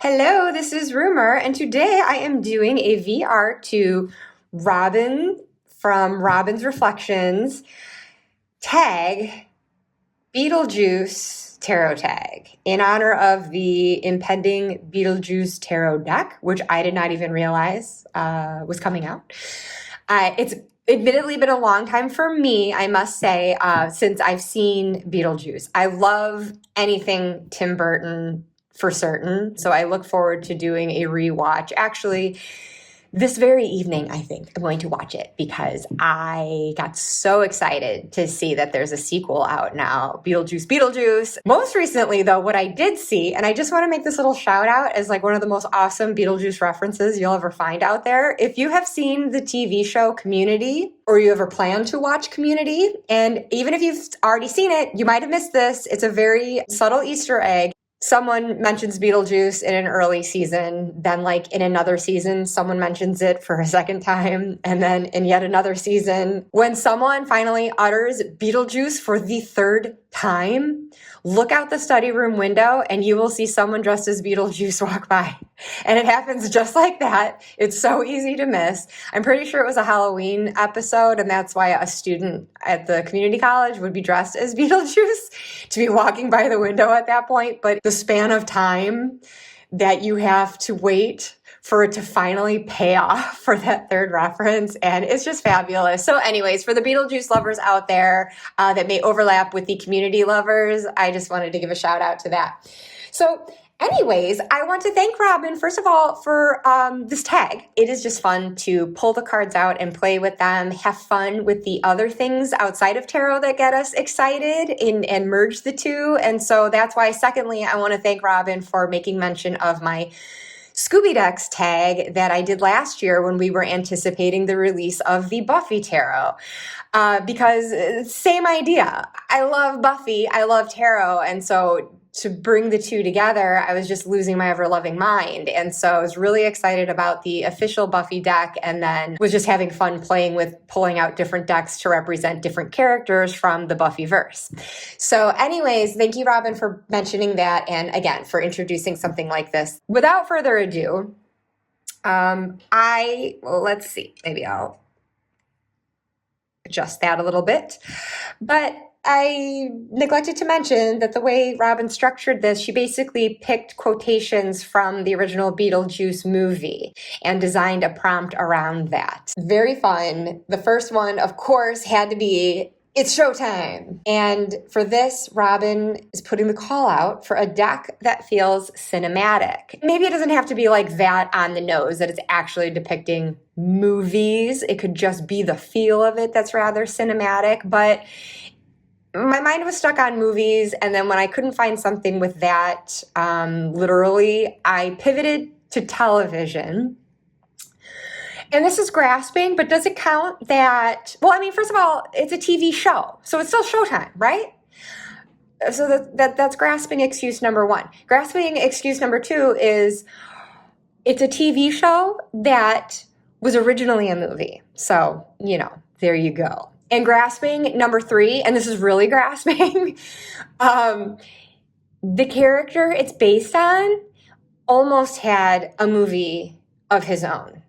Hello, this is Rumor, and today I am doing a VR to Robyn from Robyn's Reflections tag, Beetlejuice tarot tag, in honor of the impending Beetlejuice tarot deck, which I did not even realize was coming out. It's admittedly been a long time for me, I must say, since I've seen Beetlejuice. I love anything Tim Burton for certain, so I look forward to doing a rewatch. Actually, this very evening, I think I'm going to watch it because I got so excited to see that there's a sequel out now, Beetlejuice. Most recently, though, what I did see, and I just want to make this little shout out as like one of the most awesome Beetlejuice references you'll ever find out there. If you have seen the TV show Community, or you ever plan to watch Community, and even if you've already seen it, you might have missed this. It's a very subtle Easter egg. Someone mentions Beetlejuice in an early season, then like in another season, someone mentions it for a second time, and then in yet another season, when someone finally utters Beetlejuice for the third time, look out the study room window and you will see someone dressed as Beetlejuice walk by. And it happens just like that. It's so easy to miss. I'm pretty sure it was a Halloween episode, and that's why a student at the community college would be dressed as Beetlejuice to be walking by the window at that point. But the span of time that you have to wait for it to finally pay off for that third reference, and it's just fabulous. So anyways, for the Beetlejuice lovers out there that may overlap with the community lovers, I just wanted to give a shout out to that. So anyways, I want to thank Robyn, first of all, for this tag. It is just fun to pull the cards out and play with them, have fun with the other things outside of tarot that get us excited, and merge the two. And so that's why, secondly, I want to thank Robyn for making mention of my Scooby Decks tag that I did last year when we were anticipating the release of the Buffy tarot. Because same idea. I love Buffy, I love tarot, and so to bring the two together, I was just losing my ever-loving mind. And so I was really excited about the official Buffy deck, and then was just having fun playing with pulling out different decks to represent different characters from the Buffyverse. So anyways, thank you, Robyn, for mentioning that, and again, for introducing something like this. Without further ado, let's see, maybe I'll adjust that a little bit. But I neglected to mention that the way Robyn structured this, she basically picked quotations from the original Beetlejuice movie and designed a prompt around that. Very fun. The first one, of course, had to be, "It's showtime." And for this, Robyn is putting the call out for a deck that feels cinematic. Maybe it doesn't have to be like that on the nose, that it's actually depicting movies. It could just be the feel of it that's rather cinematic, but my mind was stuck on movies, and then when I couldn't find something with that, literally, I pivoted to television. And this is grasping, but does it count that, well, I mean, first of all, it's a TV show, so it's still Showtime, right? So that's grasping excuse number one. Grasping excuse number two is it's a TV show that was originally a movie. So, there you go. And grasping number three, and this is really grasping, the character it's based on almost had a movie of his own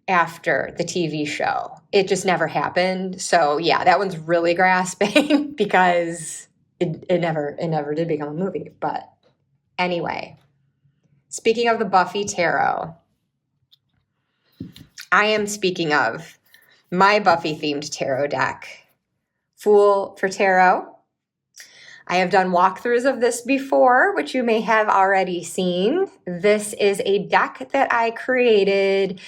after the TV show. It just never happened. So yeah, that one's really grasping because it never did become a movie. But anyway, speaking of the Buffy tarot, I am speaking of my Buffy-themed tarot deck, Fool for Tarot. I have done walkthroughs of this before, which you may have already seen. This is a deck that I created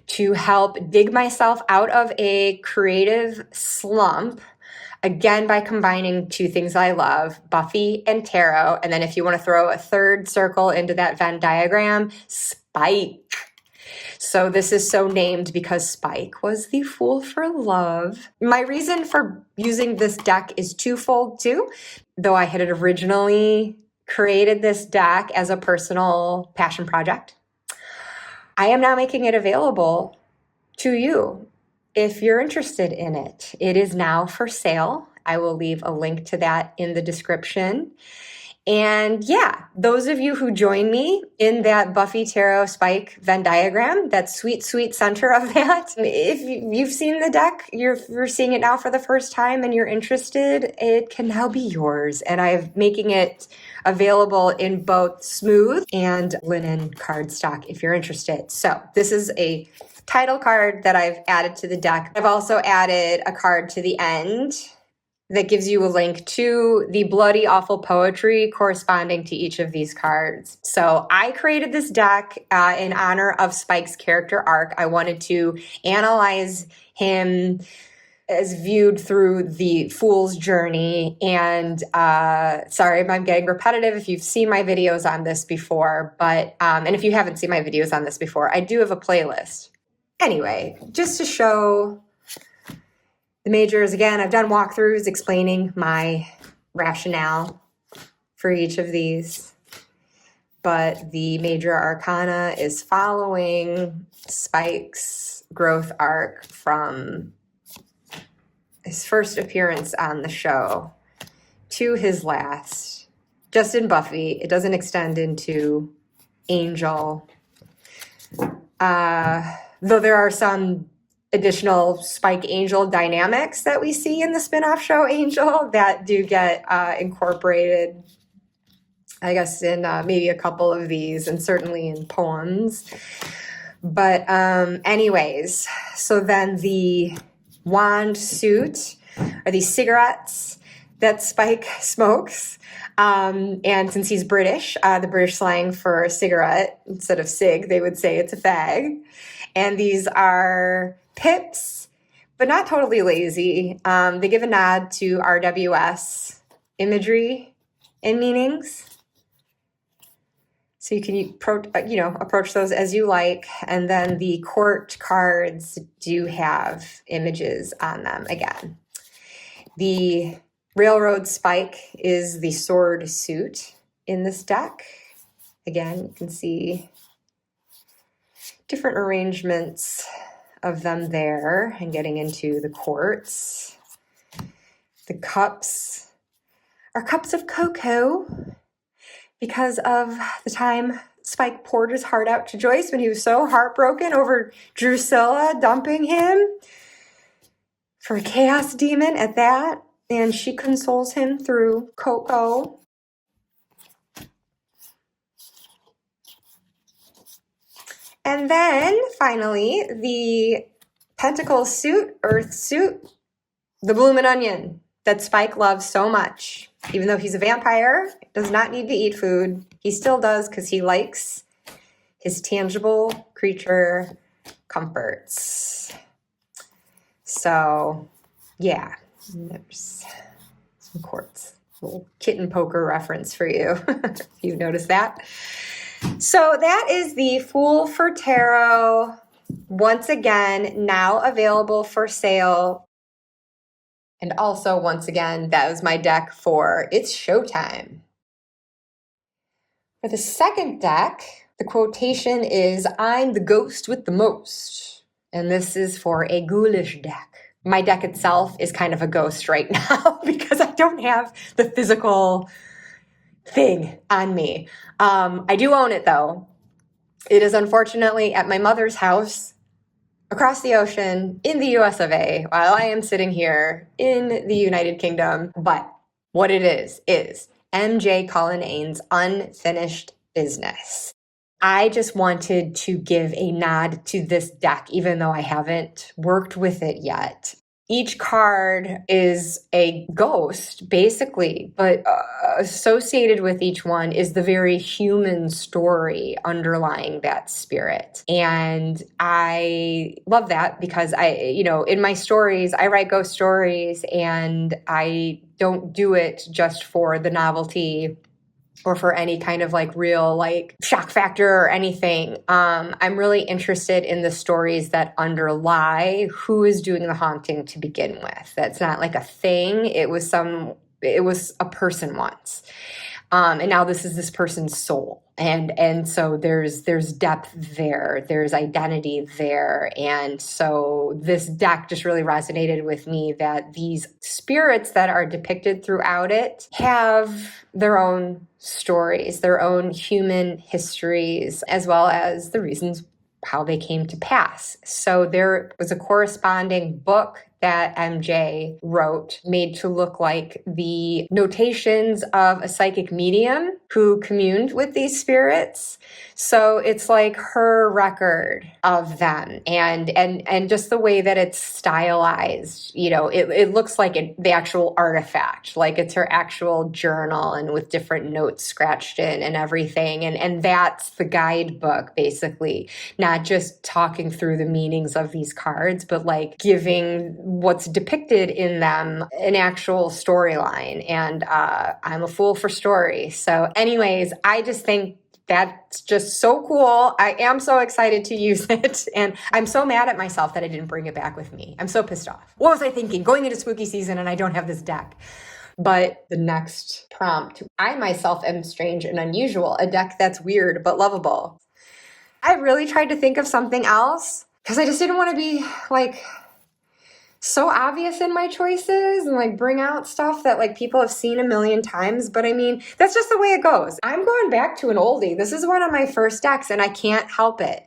to help dig myself out of a creative slump, again, by combining two things I love, Buffy and tarot. And then if you want to throw a third circle into that Venn diagram, Spike. So this is so named because Spike was the fool for love. My reason for using this deck is twofold too. Though I had originally created this deck as a personal passion project, I am now making it available to you if you're interested in it. It is now for sale. I will leave a link to that in the description. And yeah, those of you who join me in that Buffy Tarot Spike Venn diagram, that sweet, sweet center of that, if you've seen the deck, you're seeing it now for the first time and you're interested, it can now be yours. And I'm making it available in both smooth and linen cardstock if you're interested. So this is a title card that I've added to the deck. I've also added a card to the end that gives you a link to the bloody awful poetry corresponding to each of these cards. So I created this deck in honor of Spike's character arc. I wanted to analyze him as viewed through the Fool's journey. And sorry if I'm getting repetitive if you've seen my videos on this before, but and if you haven't seen my videos on this before, I do have a playlist. Anyway, just to show the majors, again, I've done walkthroughs explaining my rationale for each of these, but the major arcana is following Spike's growth arc from his first appearance on the show to his last, just in Buffy. It doesn't extend into Angel, though there are some additional Spike Angel dynamics that we see in the spinoff show Angel that do get incorporated, I guess, in maybe a couple of these and certainly in poems. But anyways, so then the wand suit are these cigarettes that Spike smokes. And since he's British, the British slang for cigarette, instead of cig, they would say it's a fag. And these are pips, but not totally lazy. They give a nod to RWS imagery and meanings. So you can approach those as you like. And then the court cards do have images on them again. The Railroad Spike is the sword suit in this deck. Again, you can see different arrangements of them there and getting into the quartz. The cups are cups of cocoa because of the time Spike poured his heart out to Joyce when he was so heartbroken over Drusilla dumping him for a chaos demon at that. And she consoles him through cocoa. And then, finally, the Pentacle suit, Earth suit, the bloomin' onion that Spike loves so much. Even though he's a vampire, does not need to eat food. He still does because he likes his tangible creature comforts. So, yeah, there's some quartz. Little kitten poker reference for you, if you noticed that. So that is the Fool for Tarot, once again, now available for sale. And also, once again, that was my deck for It's Showtime. For the second deck, the quotation is, I'm the ghost with the most. And this is for a ghoulish deck. My deck itself is kind of a ghost right now because I don't have the physical thing on me. I do own it though. It is unfortunately at my mother's house across the ocean in the US of A while I am sitting here in the United Kingdom. But what it is MJ Cullinane's Unfinished Business. I just wanted to give a nod to this deck, even though I haven't worked with it yet. Each card is a ghost, basically, but associated with each one is the very human story underlying that spirit. And I love that because in my stories, I write ghost stories and I don't do it just for the novelty or for any kind of real shock factor or anything. I'm really interested in the stories that underlie who is doing the haunting to begin with. That's not like a thing. It was a person once. And now this is this person's soul. And so there's depth there, there's identity there. And so this deck just really resonated with me, that these spirits that are depicted throughout it have their own stories, their own human histories, as well as the reasons how they came to pass. So there was a corresponding book that MJ wrote, made to look like the notations of a psychic medium who communed with these spirits. So it's like her record of them, and just the way that it's stylized, you know, it looks like the actual artifact, like it's her actual journal and with different notes scratched in and everything. And that's the guidebook, basically, not just talking through the meanings of these cards, but like giving what's depicted in them an actual storyline. And I'm a fool for story. So anyways, I just think that's just so cool. I am so excited to use it. And I'm so mad at myself that I didn't bring it back with me. I'm so pissed off. What was I thinking? Going into spooky season and I don't have this deck. But the next prompt, I myself am strange and unusual, a deck that's weird but lovable. I really tried to think of something else because I just didn't want to be like so obvious in my choices and like bring out stuff that like people have seen a million times. But I mean, that's just the way it goes. I'm going back to an oldie. This is one of my first decks and I can't help it.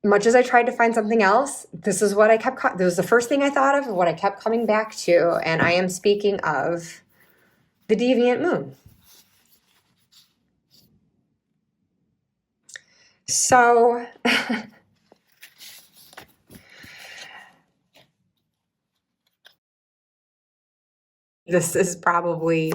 Much as I tried to find something else, this is what I kept, this was the first thing I thought of and what I kept coming back to. And I am speaking of the Deviant Moon. So this is probably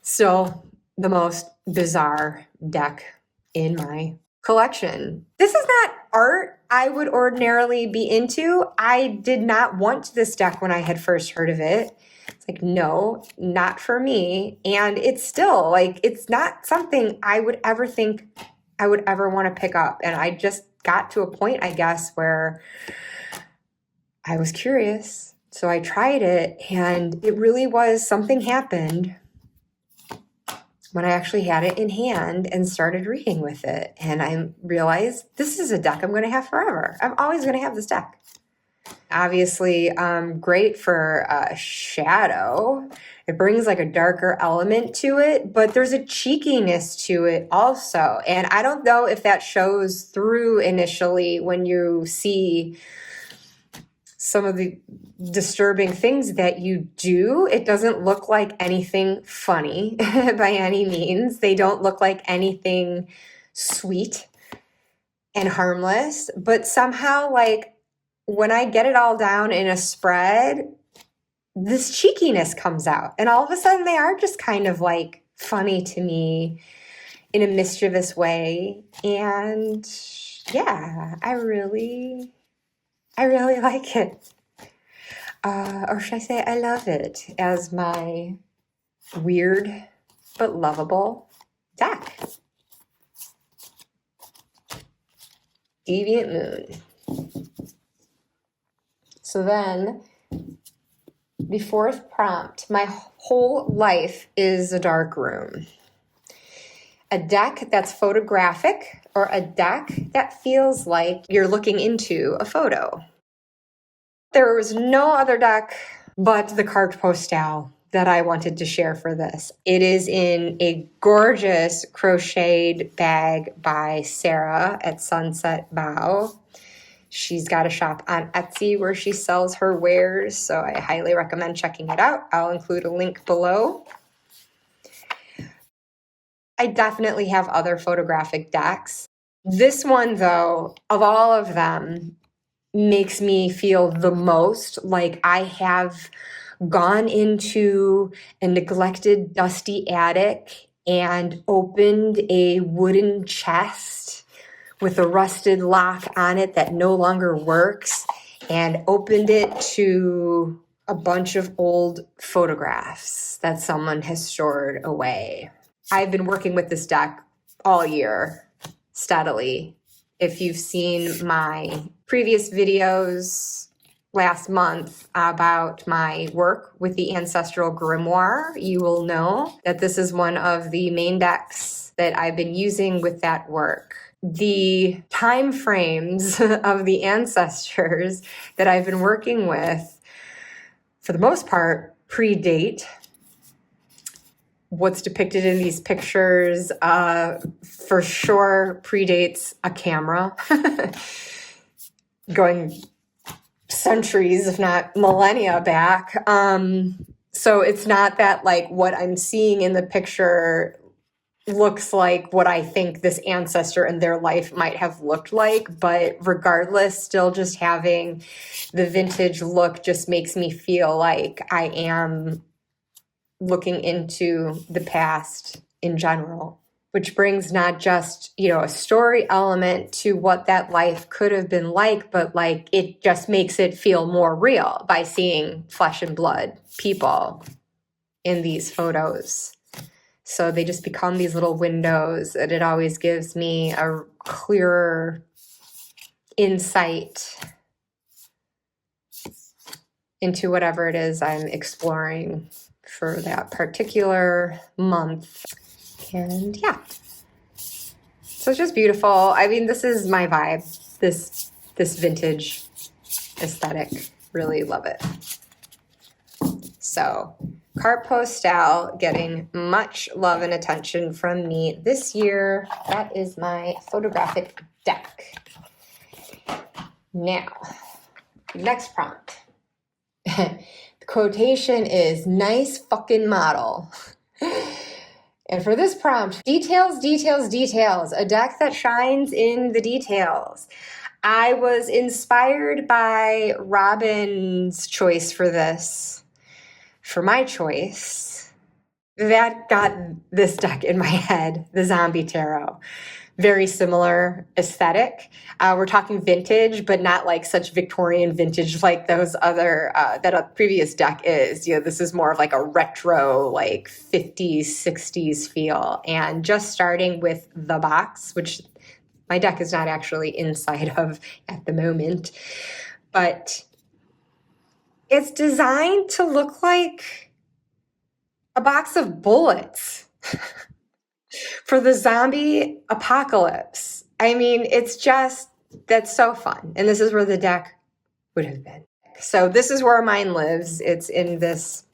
still the most bizarre deck in my collection. This is not art I would ordinarily be into. I did not want this deck when I had first heard of it. It's like, no, not for me. And it's still like, it's not something I would ever think I would ever want to pick up. And I just got to a point, I guess, where I was curious. So I tried it, and it really was, something happened when I actually had it in hand and started reading with it. And I realized this is a deck I'm going to have forever. I'm always going to have this deck. Obviously, great for shadow. It brings like a darker element to it, but there's a cheekiness to it also. And I don't know if that shows through initially when you see some of the disturbing things that you do. It doesn't look like anything funny by any means. They don't look like anything sweet and harmless, but somehow, like, when I get it all down in a spread, this cheekiness comes out. And all of a sudden they are just kind of like funny to me in a mischievous way. And yeah, I really like it. Or should I say I love it as my weird but lovable deck. Deviant Moon. So then the fourth prompt, my whole life is a dark room. A deck that's photographic, or a deck that feels like you're looking into a photo. There was no other deck but the carte postale that I wanted to share for this. It is in a gorgeous crocheted bag by Sarah at Sunset Bow. She's got a shop on Etsy where she sells her wares, so I highly recommend checking it out. I'll include a link below. I definitely have other photographic decks. This one, though, of all of them, makes me feel the most like I have gone into a neglected, dusty attic and opened a wooden chest with a rusted lock on it that no longer works, and opened it to a bunch of old photographs that someone has stored away. I've been working with this deck all year, steadily. If you've seen my previous videos, last month about my work with the Ancestral Grimoire, you will know that this is one of the main decks that I've been using with that work. The time frames of the ancestors that I've been working with, for the most part, predate what's depicted in these pictures. For sure predates a camera, going centuries, if not millennia back. So it's not that like what I'm seeing in the picture looks like what I think this ancestor and their life might have looked like. But regardless, still just having the vintage look just makes me feel like I am looking into the past in general, which brings not just, a story element to what that life could have been like, but like it just makes it feel more real by seeing flesh and blood people in these photos. So they just become these little windows, and it always gives me a clearer insight into whatever it is I'm exploring for that particular month. And yeah, so it's just beautiful. I mean, this is my vibe, this vintage aesthetic. Really love it. So carte postale getting much love and attention from me this year. That is my photographic deck. Now, next prompt. The quotation is nice fucking model. And for this prompt, details, details, details. A deck that shines in the details. I was inspired by Robyn's choice for this. For my choice, that got this deck in my head, the Zombie Tarot. Very similar aesthetic. We're talking vintage, but not like such Victorian vintage like those other, that a previous deck is. This is more of like a retro, like 50s, 60s feel. And just starting with the box, which my deck is not actually inside of at the moment, but it's designed to look like a box of bullets for the zombie apocalypse. I mean, that's so fun. And this is where the deck would have been. So this is where mine lives. It's in this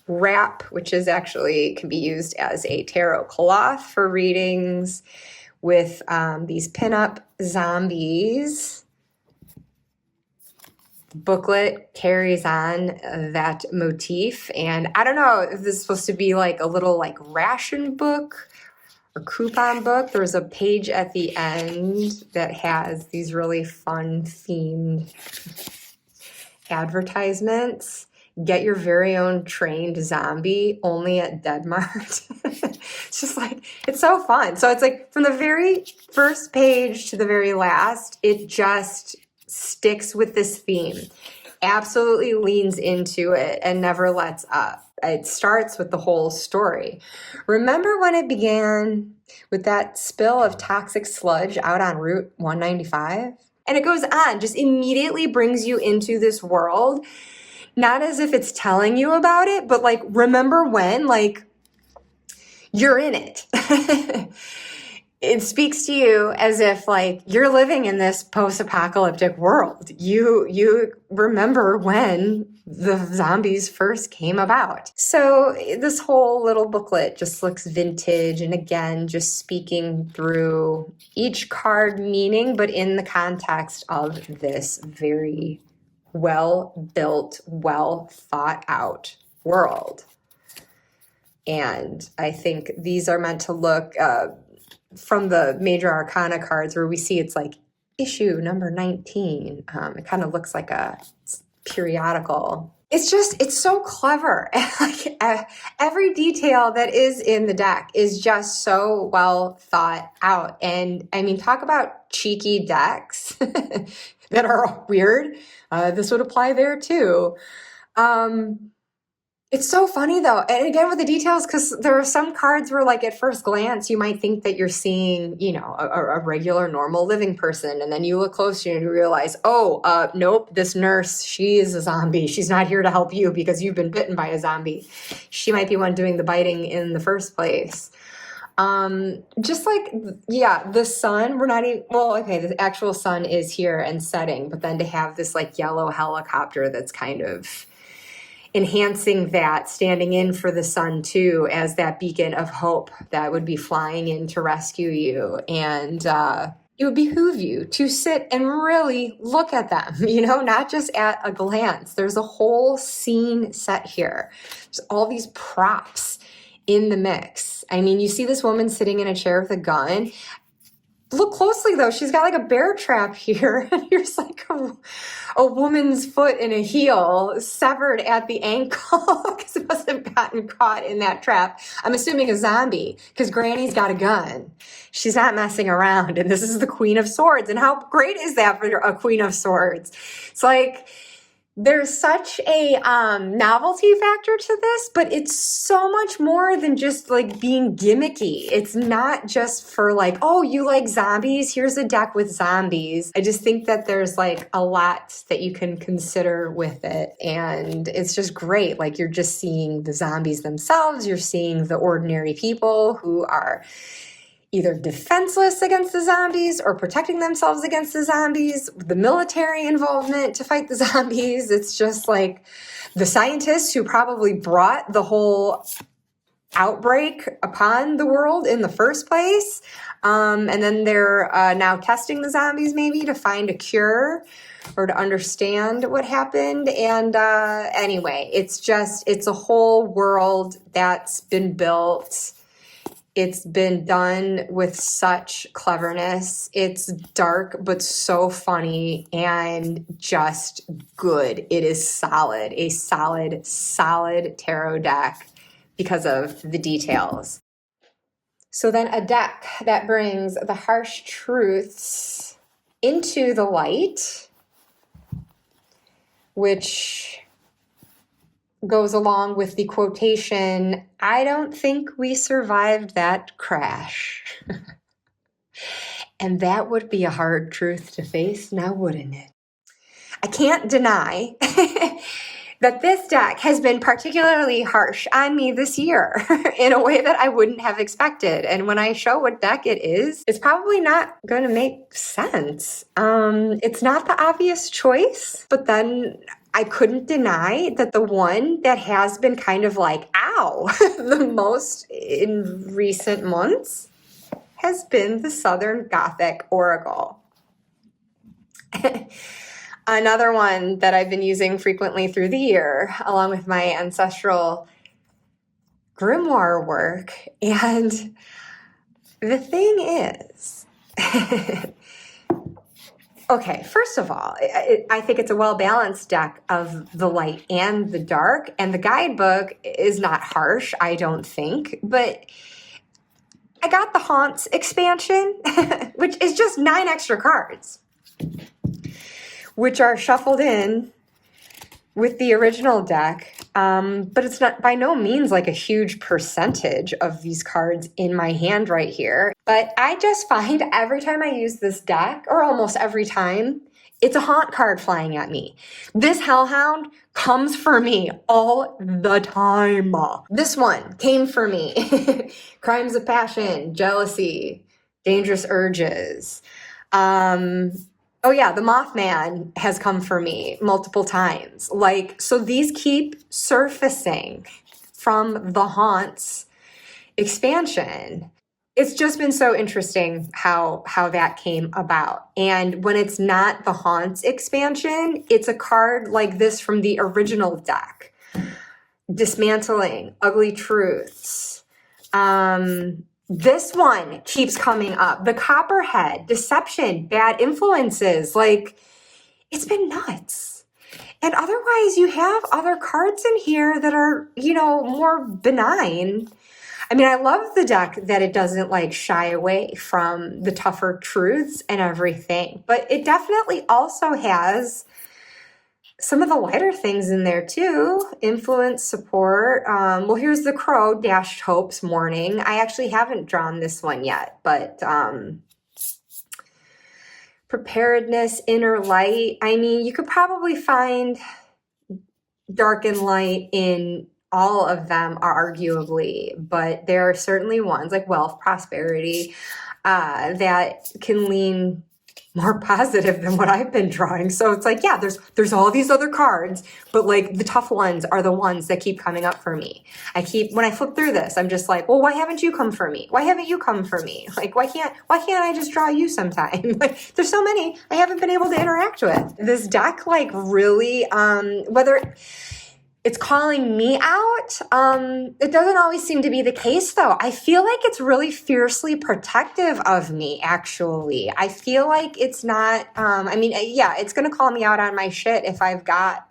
wrap, which is actually can be used as a tarot cloth for readings with these pinup zombies. Booklet carries on that motif, and I don't know if this is supposed to be like a little like ration book or coupon book. There's a page at the end that has these really fun themed advertisements. Get your very own trained zombie only at Dead Mart. It's just like, it's so fun. So it's like from the very first page to the very last, it just sticks with this theme, absolutely leans into it and never lets up. It starts with the whole story. Remember when it began with that spill of toxic sludge out on Route 195? And it goes on, just immediately brings you into this world, not as if it's telling you about it, but like, remember when, like, you're in it. It speaks to you as if like you're living in this post-apocalyptic world. You remember when the zombies first came about. So this whole little booklet just looks vintage, and again, just speaking through each card meaning, but in the context of this very well-built, well-thought-out world. And I think these are meant to look from the major arcana cards where we see it's like issue number 19. It kind of looks like a periodical. It's so clever. Like every detail that is in the deck is just so well thought out. And I mean, talk about cheeky decks that are weird. This would apply there too. It's so funny though, and again with the details, because there are some cards where, like, at first glance, you might think that you're seeing, a regular, normal living person, and then you look closer and you realize, oh, nope, this nurse, she is a zombie. She's not here to help you because you've been bitten by a zombie. She might be one doing the biting in the first place. Just like, yeah, the sun, we're not even, well, okay, the actual sun is here and setting, but then to have this like yellow helicopter that's kind of enhancing that, standing in for the sun too, as that beacon of hope that would be flying in to rescue you. And it would behoove you to sit and really look at them, not just at a glance. There's a whole scene set here. There's all these props in the mix. I mean, you see this woman sitting in a chair with a gun. Look closely though, she's got like a bear trap here, and here's like a woman's foot in a heel severed at the ankle because it must have gotten caught in that trap. I'm assuming a zombie, because Granny's got a gun. She's not messing around, and this is the Queen of Swords. And how great is that for a Queen of Swords? It's like, there's such a novelty factor to this, but it's so much more than just like being gimmicky. It's not just for like, oh, you like zombies? Here's a deck with zombies. I just think that there's like a lot that you can consider with it. And it's just great. Like, you're just seeing the zombies themselves. You're seeing the ordinary people who are either defenseless against the zombies or protecting themselves against the zombies, the military involvement to fight the zombies. It's just like the scientists who probably brought the whole outbreak upon the world in the first place. And then they're now testing the zombies maybe to find a cure or to understand what happened. And anyway, it's a whole world that's been built. It's been done with such cleverness. It's dark, but so funny and just good. It is solid, a solid, solid tarot deck because of the details. So then a deck that brings the harsh truths into the light, which goes along with the quotation, I don't think we survived that crash. And that would be a hard truth to face, now wouldn't it? I can't deny that this deck has been particularly harsh on me this year in a way that I wouldn't have expected. And when I show what deck it is, it's probably not going to make sense. It's not the obvious choice, but then I couldn't deny that the one that has been kind of like, ow, the most in recent months has been the Southern Gothic Oracle. Another one that I've been using frequently through the year, along with my ancestral grimoire work. And the thing is, okay, first of all, I think it's a well-balanced deck of the light and the dark. And the guidebook is not harsh, I don't think. But I got the Haunts expansion, which is just 9 extra cards, which are shuffled in with the original deck. But it's not by no means like a huge percentage of these cards in my hand right here. But I just find every time I use this deck, or almost every time, it's a haunt card flying at me. This Hellhound comes for me all the time. This one came for me. Crimes of passion, jealousy, dangerous urges. Oh yeah, the Mothman has come for me multiple times. Like, so these keep surfacing from the Haunts expansion. It's just been so interesting how that came about. And when it's not the Haunts expansion, it's a card like this from the original deck. Dismantling, ugly truths. This one keeps coming up. The Copperhead, deception, bad influences. Like, it's been nuts. And otherwise, you have other cards in here that are, more benign. I mean, I love the deck that it doesn't like shy away from the tougher truths and everything. But it definitely also has some of the lighter things in there too. Influence, support. Well, here's the Crow, dashed hopes, mourning. I actually haven't drawn this one yet, but preparedness, inner light. I mean, you could probably find dark and light in all of them, arguably, but there are certainly ones like wealth, prosperity, that can lean more positive than what I've been drawing. So it's like, yeah, there's all these other cards, but like the tough ones are the ones that keep coming up for me. When I flip through this, I'm just like, well, why haven't you come for me? Why haven't you come for me? Like, why can't I just draw you sometime? Like, there's so many I haven't been able to interact with. This deck, like, really, whether it's calling me out. It doesn't always seem to be the case, though. I feel like it's really fiercely protective of me, actually. I feel like it's not, yeah, it's going to call me out on my shit if I've got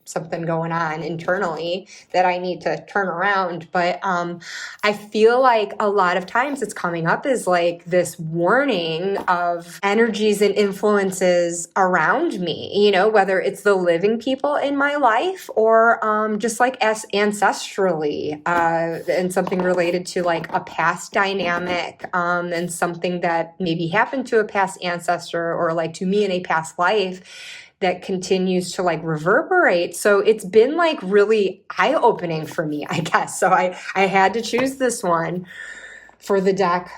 something going on internally that I need to turn around. But I feel like a lot of times it's coming up as like this warning of energies and influences around me, you know, whether it's the living people in my life or just like ancestrally, and something related to like a past dynamic, and something that maybe happened to a past ancestor or like to me in a past life that continues to like reverberate. So it's been like really eye-opening for me, I guess. So I had to choose this one for the deck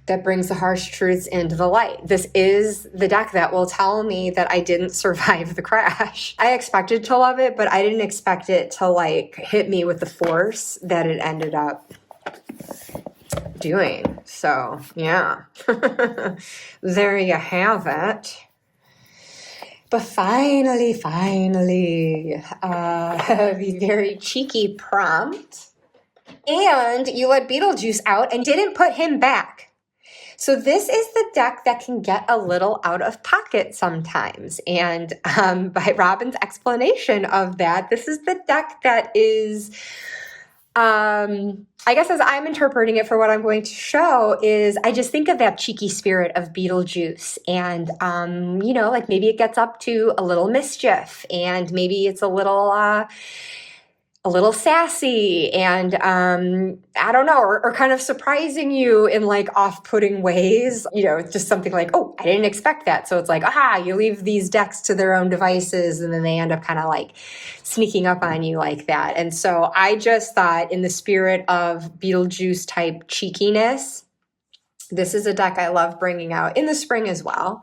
that brings the harsh truths into the light. This is the deck that will tell me that I didn't survive the crash. I expected to love it, but I didn't expect it to like hit me with the force that it ended up doing. So yeah, there you have it. But finally, the very cheeky prompt. And you let Beetlejuice out and didn't put him back. So this is the deck that can get a little out of pocket sometimes. And by Robyn's explanation of that, this is the deck that is... I guess as I'm interpreting it for what I'm going to show is I just think of that cheeky spirit of Beetlejuice and, you know, like maybe it gets up to a little mischief and maybe it's a little sassy and, I don't know, or kind of surprising you in like off-putting ways. You know, it's just something like, oh, I didn't expect that. So it's like, aha, you leave these decks to their own devices and then they end up kind of like sneaking up on you like that. And so I just thought in the spirit of Beetlejuice type cheekiness, this is a deck I love bringing out in the spring as well,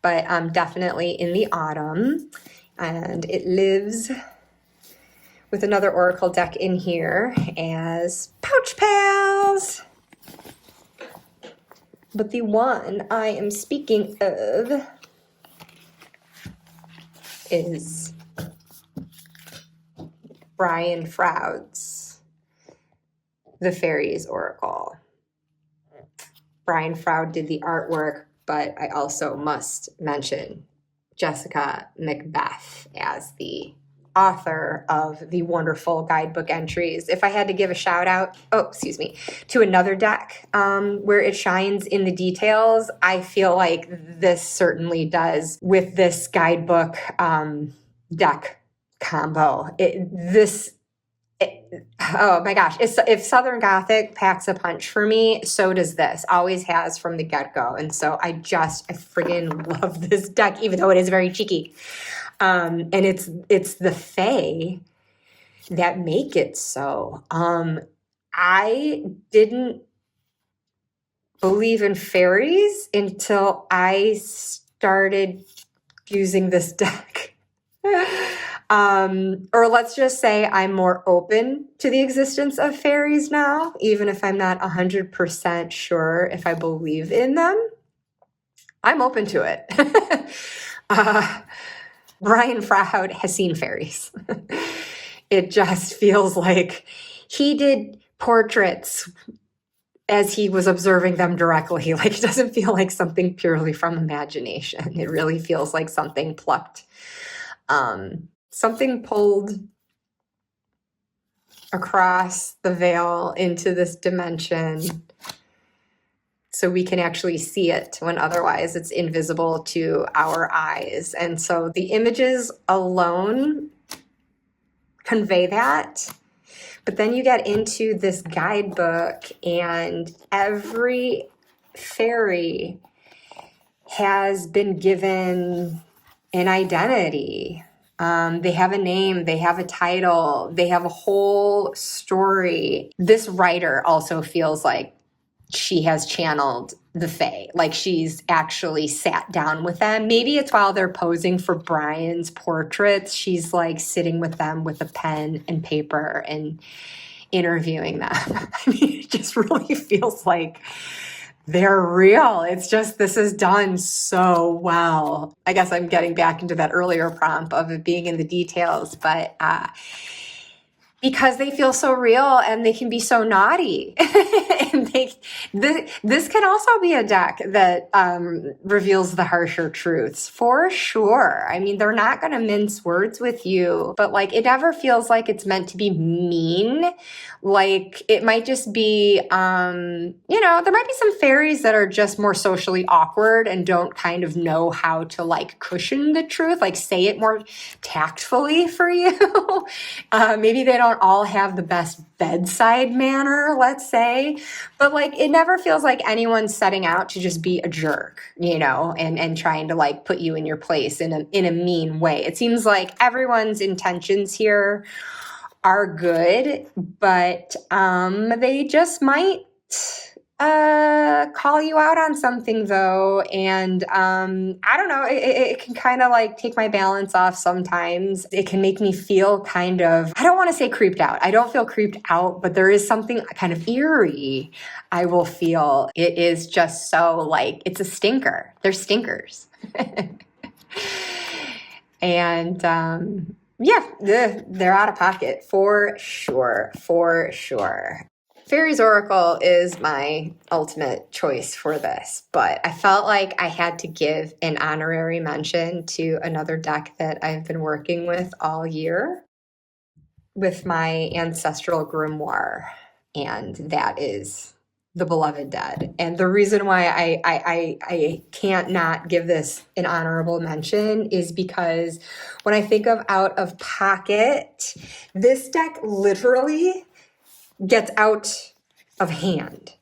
but definitely in the autumn. And it lives with another Oracle deck in here as Pouch Pals. But the one I am speaking of is Brian Froud's The Fairies Oracle. Brian Froud did the artwork, but I also must mention Jessica Macbeth as the author of the wonderful guidebook entries. If I had to give a shout out, to another deck where it shines in the details, I feel like this certainly does with this guidebook deck combo. Oh my gosh, if Southern Gothic packs a punch for me, so does this. Always has from the get-go. And so I friggin' love this deck, even though it is very cheeky. And it's the fae that make it so. I didn't believe in fairies until I started using this deck. Or let's just say I'm more open to the existence of fairies now, even if I'm not 100% sure if I believe in them. I'm open to it. Brian Froud has seen fairies. It just feels like he did portraits as he was observing them directly. Like, it doesn't feel like something purely from imagination. It really feels like something plucked, something pulled across the veil into this dimension. so we can actually see it when otherwise it's invisible to our eyes. And so the images alone convey that. But then you get into this guidebook, and every fairy has been given an identity. They have a name, they have a title, they have a whole story. This writer also feels like she has channeled the Fae, like she's actually sat down with them. Maybe it's while they're posing for Brian's portraits, she's like sitting with them with a pen and paper and interviewing them. I mean, it just really feels like they're real. It's just, this is done so well. I guess I'm getting back into that earlier prompt of it being in the details, but because they feel so real and they can be so naughty. And this can also be a deck that reveals the harsher truths, for sure. I mean, they're not going to mince words with you, but like it never feels like it's meant to be mean. Like it might just be, there might be some fairies that are just more socially awkward and don't kind of know how to like cushion the truth, like say it more tactfully for you. Maybe they don't all have the best bedside manner, let's say, but like it never feels like anyone's setting out to just be a jerk, and trying to like put you in your place in a mean way. It seems like everyone's intentions here are good, but they just might call you out on something though. And I don't know, it can kind of like take my balance off sometimes. It can make me feel kind of, I don't want to say creeped out. I don't feel creeped out, but there is something kind of eerie I will feel. It is just so like, it's a stinker. They're stinkers. And they're out of pocket for sure, for sure. Fairies Oracle is my ultimate choice for this, but I felt like I had to give an honorary mention to another deck that I've been working with all year with my ancestral grimoire, and that is the Beloved Dead. And the reason why I can't not give this an honorable mention is because when I think of out of pocket, this deck literally gets out of hand.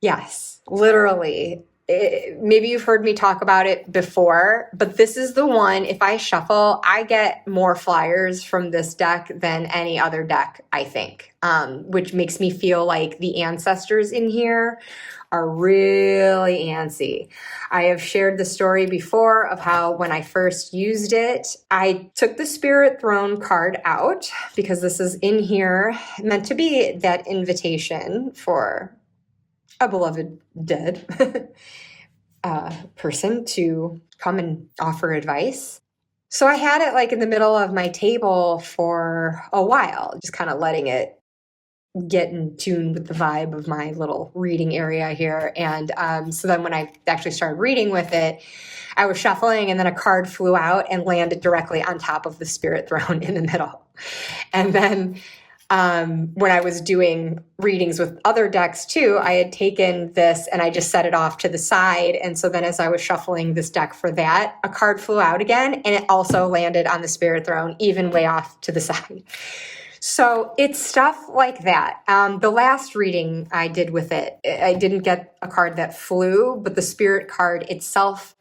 Yes, literally. Maybe you've heard me talk about it before, but this is the one, if I shuffle, I get more flyers from this deck than any other deck, I think, which makes me feel like the ancestors in here are really antsy. I have shared the story before of how when I first used it, I took the Spirit Throne card out because this is in here meant to be that invitation for a beloved dead person to come and offer advice. So I had it like in the middle of my table for a while, just kind of letting it get in tune with the vibe of my little reading area here. And so then when I actually started reading with it, I was shuffling and then a card flew out and landed directly on top of the Spirit Throne in the middle. And then when I was doing readings with other decks too, I had taken this and I just set it off to the side. And so then as I was shuffling this deck for that, a card flew out again and it also landed on the Spirit Throne, even way off to the side. So it's stuff like that. The last reading I did with it, I didn't get a card that flew, but the Spirit card itself,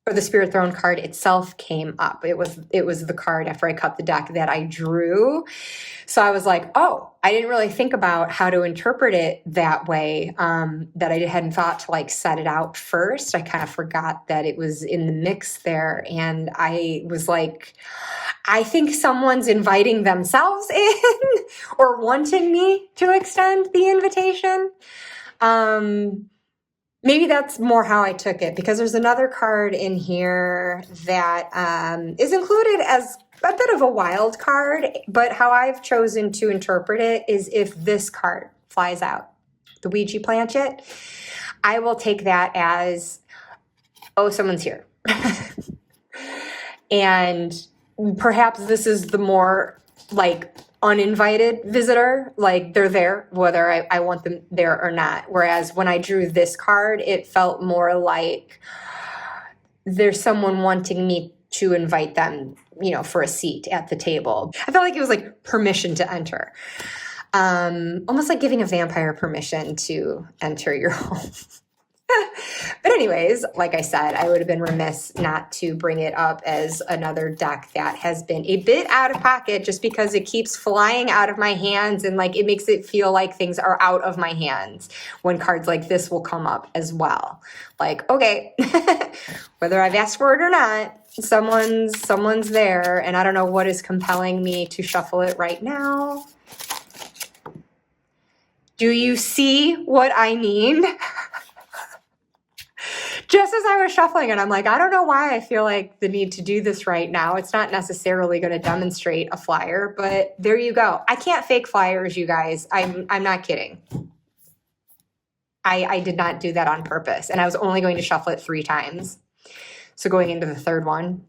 or the Spirit Throne card itself came up. It was the card after I cut the deck that I drew. So I was like, oh, I didn't really think about how to interpret it that way, that I hadn't thought to like set it out first. I kind of forgot that it was in the mix there. And I was like, I think someone's inviting themselves in or wanting me to extend the invitation. Maybe that's more how I took it, because there's another card in here that is included as a bit of a wild card, but how I've chosen to interpret it is if this card flies out, the Ouija planchet, I will take that as, oh, someone's here. And perhaps this is the more like uninvited visitor. Like they're there whether I want them there or not. Whereas when I drew this card, it felt more like there's someone wanting me to invite them, you know, for a seat at the table. I felt like it was like permission to enter. Almost like giving a vampire permission to enter your home. But anyways, like I said, I would have been remiss not to bring it up as another deck that has been a bit out of pocket just because it keeps flying out of my hands and like it makes it feel like things are out of my hands when cards like this will come up as well. Like, okay, whether I've asked for it or not, someone's there, and I don't know what is compelling me to shuffle it right now. Do you see what I mean? Just as I was shuffling it, I'm like, I don't know why I feel like the need to do this right now. It's not necessarily going to demonstrate a flyer, but there you go. I can't fake flyers, you guys. I'm not kidding. I did not do that on purpose, and I was only going to shuffle it 3 times. So going into the third one.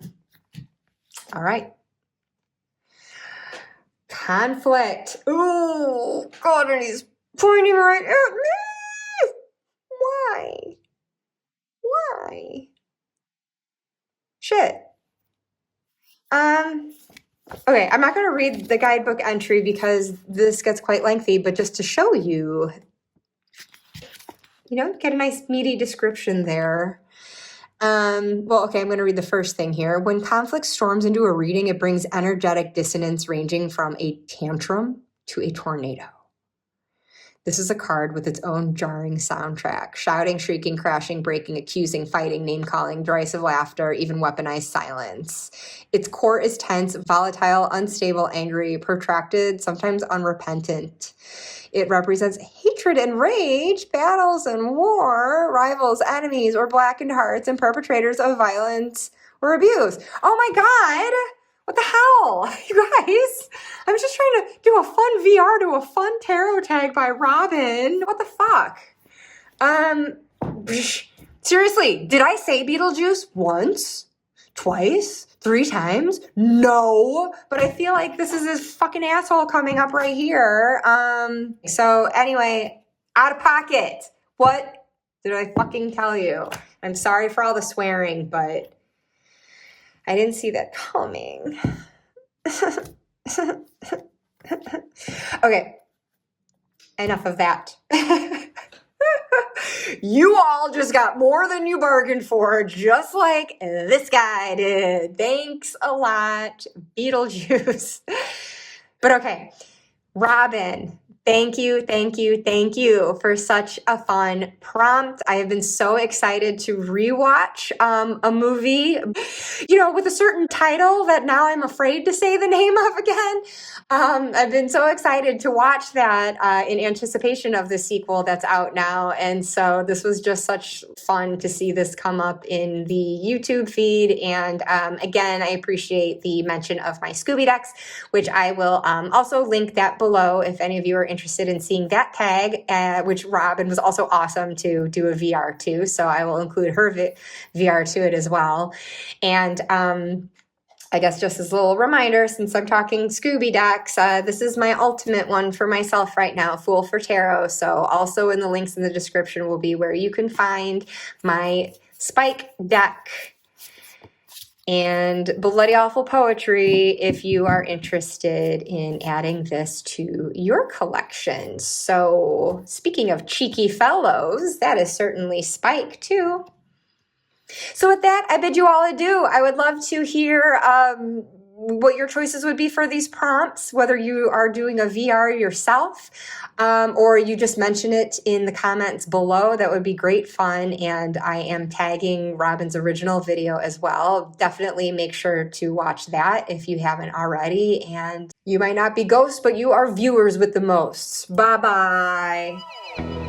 All right. Conflict. Ooh, God, and he's pointing right at me. Why? Why? Shit. Okay, I'm not going to read the guidebook entry because this gets quite lengthy, but just to show you, you know, get a nice meaty description there. Well, okay, I'm going to read the first thing here. When conflict storms into a reading, it brings energetic dissonance ranging from a tantrum to a tornado. This is a card with its own jarring soundtrack. Shouting, shrieking, crashing, breaking, accusing, fighting, name-calling, derisive laughter, even weaponized silence. Its core is tense, volatile, unstable, angry, protracted, sometimes unrepentant. It represents hatred and rage, battles and war, rivals, enemies, or blackened hearts, and perpetrators of violence or abuse. Oh my God! What the hell? You guys, I'm just trying to do a fun VR to a fun tarot tag by Robyn. What the fuck? Seriously, did I say Beetlejuice once? Twice? 3 times? No, but I feel like this is this fucking asshole coming up right here. So anyway, out of pocket. What did I fucking tell you? I'm sorry for all the swearing, but I didn't see that coming. Okay, enough of that. You all just got more than you bargained for, just like this guy did. Thanks a lot, Beetlejuice. But okay, Robyn, thank you for such a fun prompt. I have been so excited to rewatch a movie, you know, with a certain title that now I'm afraid to say the name of again. I've been so excited to watch that in anticipation of the sequel that's out now. And so this was just such fun to see this come up in the YouTube feed. And again, I appreciate the mention of my Scooby decks, which I will also link that below if any of you are interested in seeing that tag, which Robyn was also awesome to do a VR to. So I will include her VR to it as well. And I guess just as a little reminder, since I'm talking Scooby decks, this is my ultimate one for myself right now, Fool for Tarot. So also in the links in the description will be where you can find my Spike deck and Bloody Awful Poetry if you are interested in adding this to your collection. So speaking of cheeky fellows, that is certainly Spike too. So with that, I bid you all adieu. I would love to hear what your choices would be for these prompts, whether you are doing a VR yourself or you just mention it in the comments below. That would be great fun. And I am tagging Robyn's original video as well. Definitely make sure to watch that if you haven't already. And you might not be ghosts, but you are viewers with the most. Bye-bye.